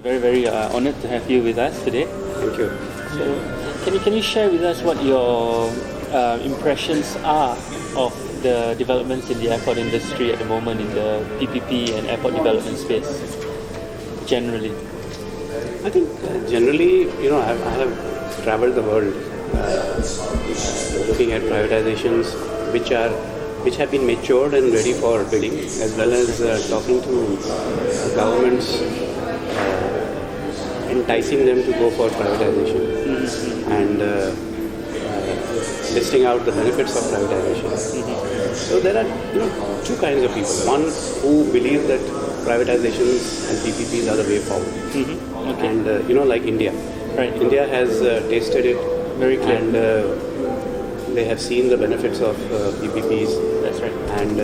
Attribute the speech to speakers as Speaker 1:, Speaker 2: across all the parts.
Speaker 1: very, very honoured to have you with us today.
Speaker 2: Thank you.
Speaker 1: So, can you share with us what your impressions are of the developments in the airport industry at the moment in the PPP and airport development space, generally?
Speaker 2: I think generally, I have travelled the world looking at privatizations which have been matured and ready for bidding, as well as talking to governments, enticing them to go for privatization and listing out the benefits of privatization. So there are two kinds of people. One who believe that privatizations and PPPs are the way forward, and like India.
Speaker 1: Right.
Speaker 2: India has tasted it
Speaker 1: very clear,
Speaker 2: and they have seen the benefits of PPPs.
Speaker 1: That's right.
Speaker 2: And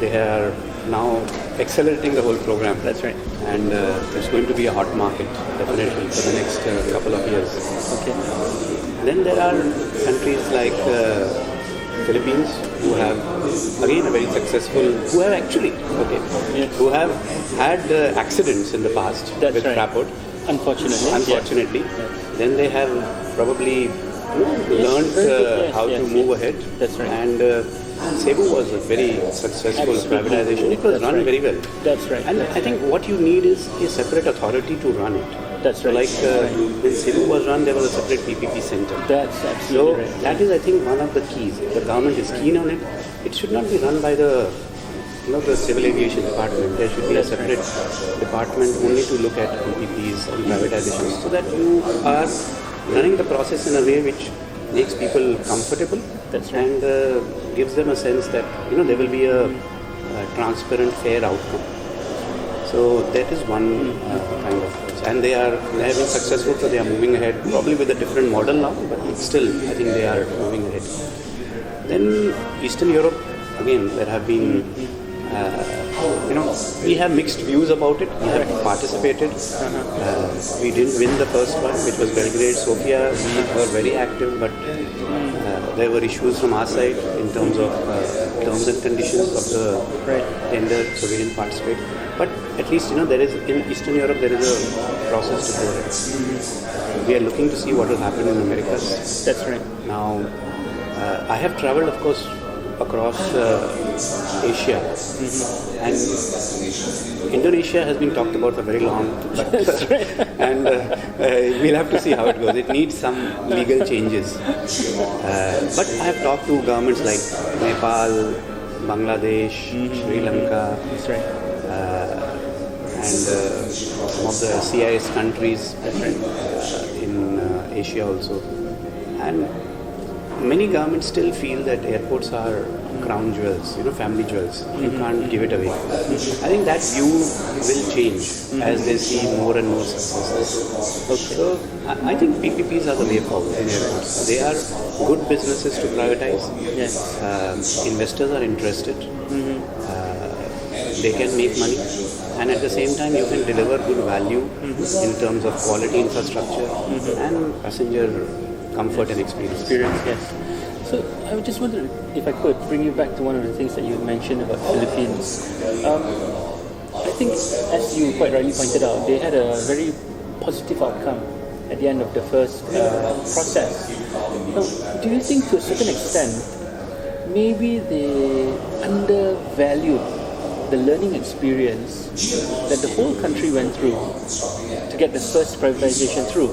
Speaker 2: they are now accelerating the whole program.
Speaker 1: That's right.
Speaker 2: And it's going to be a hot market, definitely, for the next couple of years.
Speaker 1: Okay.
Speaker 2: Then there are countries like Philippines who have, again, a very successful, who have had accidents in the past with Fraport.
Speaker 1: Unfortunately.
Speaker 2: Yes. Then they have probably learned how to move ahead.
Speaker 1: That's right.
Speaker 2: And Cebu was a very successful privatization. It was run very well.
Speaker 1: That's right.
Speaker 2: And I think what you need is a separate authority to run it.
Speaker 1: That's right.
Speaker 2: So when Cebu was run, there was a separate PPP center.
Speaker 1: That's absolutely right.
Speaker 2: That is, I think, one of the keys. The government is keen on it. It should not be run by the civil aviation department. There should be a separate department only to look at PPPs and privatizations, so that you are running the process in a way which makes people comfortable.
Speaker 1: That's right.
Speaker 2: And gives them a sense that there will be a transparent, fair outcome. So that is one kind of, and they have been successful, so they are moving ahead, probably with a different model now, but still I think they are moving ahead. Then Eastern Europe, again, there have been, we have mixed views about it. We have participated. We didn't win the first one, which was Belgrade, Sofia. We were very active, but there were issues from our side in terms of terms and conditions of the tender, so we didn't participate. But at least, there is, in Eastern Europe, there is a process to go ahead. We are looking to see what will happen in Americas.
Speaker 1: That's right.
Speaker 2: Now, I have travelled, of course, across Asia, and Indonesia has been talked about for very long, and we'll have to see how it goes. It needs some legal changes, but I have talked to governments like Nepal, Bangladesh, Sri Lanka, and some of the CIS countries in Asia also, and many governments still feel that airports are crown jewels, family jewels. You can't give it away. I think that view will change as they see more and more successes. So I think PPPs are the way forward in airports. They are good businesses to privatize.
Speaker 1: Yes.
Speaker 2: Investors are interested. They can make money. And at the same time, you can deliver good value in terms of quality infrastructure and passenger comfort and experience.
Speaker 1: Yes. So I just wondered if I could bring you back to one of the things that you mentioned about Philippines. I think, as you quite rightly pointed out, they had a very positive outcome at the end of the first process. Now, do you think to a certain extent, maybe they undervalued the learning experience that the whole country went through to get the first privatization through?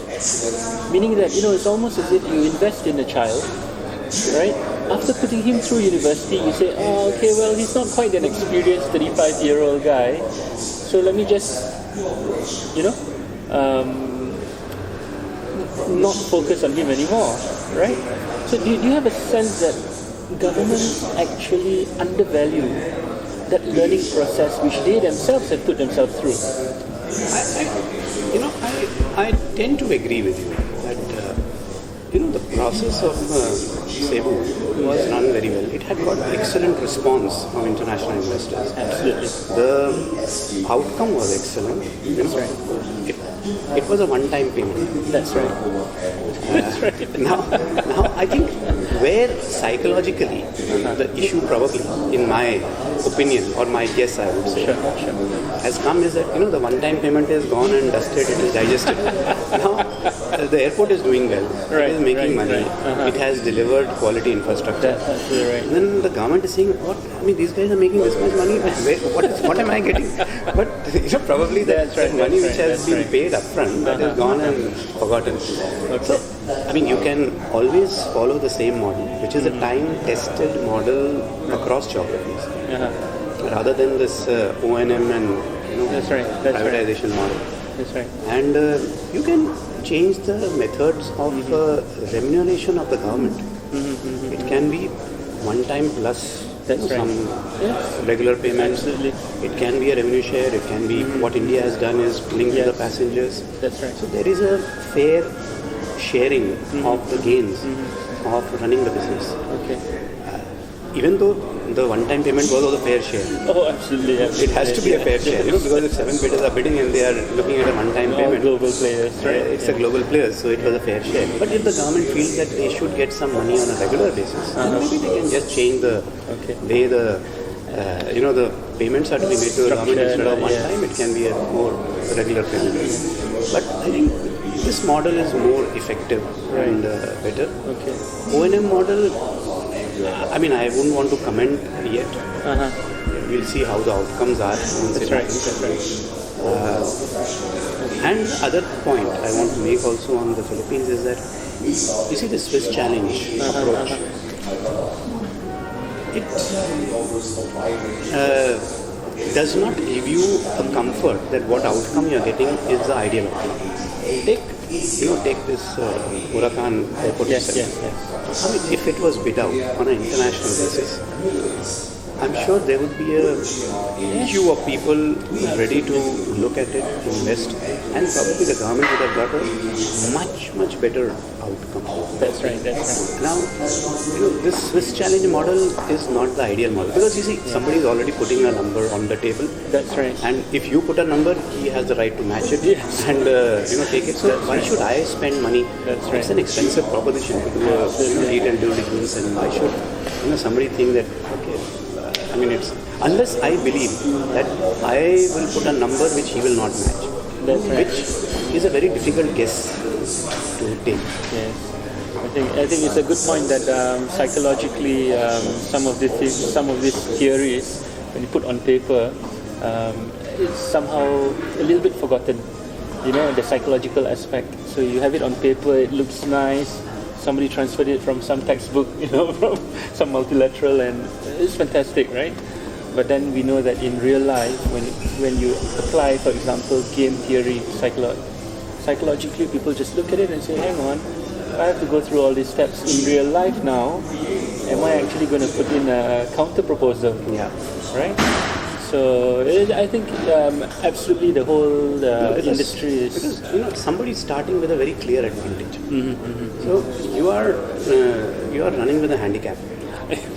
Speaker 1: Meaning that, it's almost as if you invest in a child, right? After putting him through university, you say, he's not quite an experienced 35-year-old guy, so let me just, not focus on him anymore, right? So do you have a sense that governments actually undervalue that learning process which they themselves have put themselves through?
Speaker 2: I tend to agree with you that the process of Cebu was run very well. It had got excellent response from international investors.
Speaker 1: Absolutely.
Speaker 2: The outcome was excellent.
Speaker 1: That's right.
Speaker 2: It was a one-time payment.
Speaker 1: That's right. That's right.
Speaker 2: Now I think where psychologically the issue probably, in my opinion or my guess, I would say, has come is that the one-time payment is gone and dusted, it is digested. Now the airport is doing well, it is making money, it has delivered quality infrastructure.
Speaker 1: That's absolutely right.
Speaker 2: Then the government is saying, what? I mean, these guys are making this much money. What am I getting? But probably that money which has been paid upfront that is gone and forgotten. So, I mean, you can always follow the same model, which is a time-tested model across geographies, rather than this O&M and privatization model.
Speaker 1: That's right.
Speaker 2: And you can change the methods of remuneration of the government. It can be one time plus some regular payments.
Speaker 1: Absolutely.
Speaker 2: It can be a revenue share. It can be what India has done is linked to the passengers.
Speaker 1: That's right.
Speaker 2: So there is a fair sharing of the gains of running the business.
Speaker 1: Okay.
Speaker 2: Even though the one-time payment was also a fair share.
Speaker 1: Oh, absolutely.
Speaker 2: It has to be a fair share, because if 7 bidders are bidding and they are looking at a one-time payment.
Speaker 1: Global players, right?
Speaker 2: It's a global player, so it was a fair share. But if the government feels that they should get some money on a regular basis, then maybe they can just change the way the the payments are to be made to the government instead of one time. It can be a more regular payment. But I think this model is more effective and better.
Speaker 1: Okay.
Speaker 2: O&M model, I mean, I wouldn't want to comment yet. We'll see how the outcomes are.
Speaker 1: That's right.
Speaker 2: And the other point I want to make also on the Philippines is that, you see, the Swiss challenge approach, it does not give you a comfort that what outcome you are getting is the ideal outcome. Take this Huracan airport.
Speaker 1: Yes.
Speaker 2: I mean, if it was bid out on an international basis, I'm sure there would be a queue of people ready to look at it, invest, and probably the government would have got a much better outcome.
Speaker 1: That's right.
Speaker 2: Now, this Swiss challenge model is not the ideal model, because you see, somebody is already putting a number on the table.
Speaker 1: That's right.
Speaker 2: And if you put a number, he has the right to match it and take it. So why should I spend money?
Speaker 1: That's right.
Speaker 2: It's an expensive proposition to do a detailed due diligence, and why should somebody think that I mean, it's unless I believe that I will put a number which he will not match.
Speaker 1: That's right.
Speaker 2: Which is a very difficult guess to take.
Speaker 1: Yes. I think it's a good point that psychologically some of these theories, when you put on paper, it's somehow a little bit forgotten. The psychological aspect. So you have it on paper, it looks nice. Somebody transferred it from some textbook, from some multilateral, and it's fantastic, right? But then we know that in real life, when you apply, for example, game theory, psychologically, people just look at it and say, hang on, I have to go through all these steps in real life now. Am I actually going to put in a counter proposal?
Speaker 2: Yeah.
Speaker 1: Right? So I think absolutely the whole industry is...
Speaker 2: Because somebody is starting with a very clear advantage. So you are running with a handicap.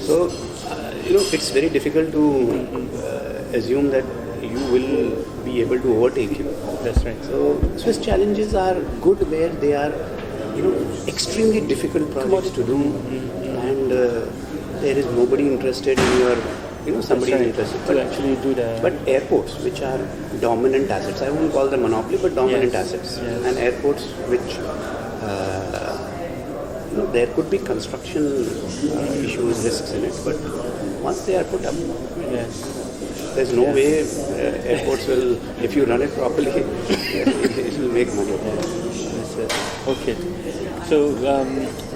Speaker 2: So it's very difficult to assume that you will be able to overtake him.
Speaker 1: That's right.
Speaker 2: So Swiss challenges are good where they are extremely difficult projects to do, and there is nobody interested in your somebody is interested.
Speaker 1: To actually do the...
Speaker 2: But airports, which are dominant assets, I won't call them monopoly, but dominant assets.
Speaker 1: Yes.
Speaker 2: And airports which, there could be construction issues, risks in it, but once they are put up, there's no way airports will, if you run it properly, it will make money.
Speaker 1: Okay. So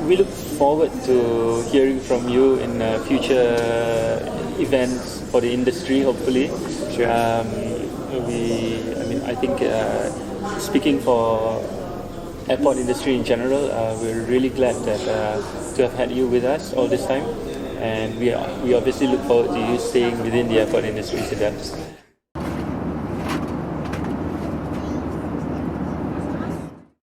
Speaker 1: we look forward to hearing from you in future events for the industry, hopefully.
Speaker 2: Sure.
Speaker 1: I think speaking for airport industry in general, we're really glad that to have had you with us all this time, and we obviously look forward to you staying within the airport industry, Sidharath.